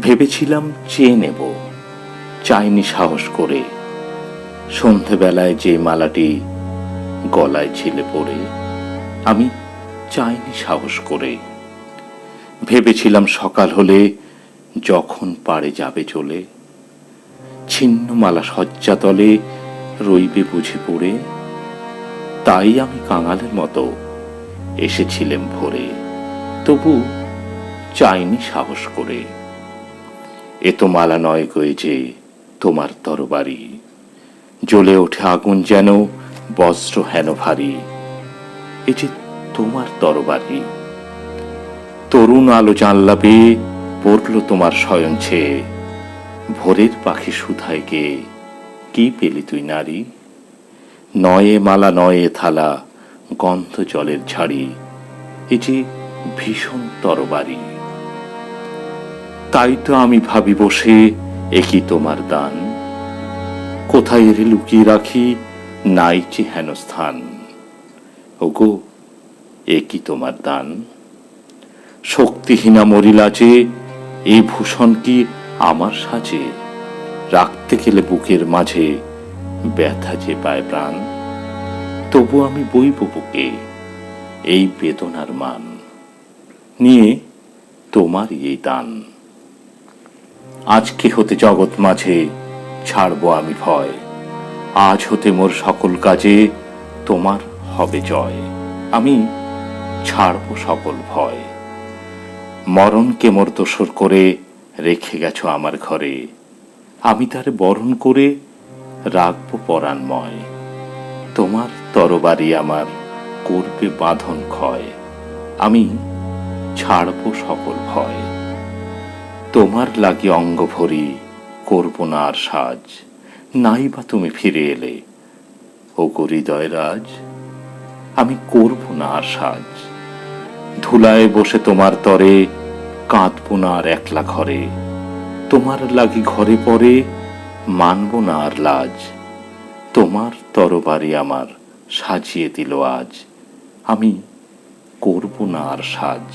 ভেবেছিলাম চেয়ে নেব, চাইনি সাহস করে। সন্ধেবেলায় যে মালাটি গলায় ছিলে পড়ে, আমি চাইনি সাহস করে। ভেবেছিলাম সকাল হলে যখন পাড়ে যাবে চলে, ছিন্ন মালা শয্যাতলে রইবে বুঝি পড়ে। তাই আমি কাঙালের মতো এসেছিলাম ভোরে, তবু চাইনি সাহস করে। এ তো মালা নয় গয়ে যে তোমার তরবারি, জ্বলে ওঠে আগুন যেন বজ্র হেন ভারী। এ যে তোমার তরবারি। তরুণ আলো জানলা পেয়ে পড়ল তোমার শয়ন ছেয়ে, ভোরের পাখি সুধায় গে কি পেলি তুই নারী। নয়ে মালা নয়ে থালা গন্ধ জলের ঝাড়ি, এ যে ভীষণ তরবারি। তাই তো আমি ভাবি বসে, এ কি তোমার দান, কোথায় এরে লুকিয়ে রাখি নাই যে হেন স্থান। ওগো, এ কি তোমার দান। শক্তিহীনা মরিলা যে এই ভূষণ কি আমার সাজে, রাখতে গেলে বুকের মাঝে ব্যথা যে পায় প্রাণ। তবু আমি বইব বুকে এই বেদনার মান, নিয়ে তোমারই এই দান। আজকে হতে জগৎ মাঝে ছাড়ব আমি ভয়, আজ হতে মোর সকল কাজে তোমার হবে জয়। আমি ছাড়ব সকল ভয়। মরণকে মোর দোসর করে রেখে গেছো আমার ঘরে, আমি তারে বরণ করে রাখব পরাণময়। তোমার তরবারি আমার করবে বাঁধন ক্ষয়, আমি ছাড়ব সকল ভয়। তোমার লাগি অঙ্গ ভরি করব না আর সাজ, নাই বা তুমি ফিরে এলে ওগো হৃদয় রাজ। আমি করব না আর সাজ, ধুলায় বসে তোমার তরে কাঁদব না আর একলা ঘরে। তোমার লাগি ঘরে পরে মানব না আর লাজ। তোমার তরবারি আমার সাজিয়ে দিল আজ, আমি করব না আর সাজ।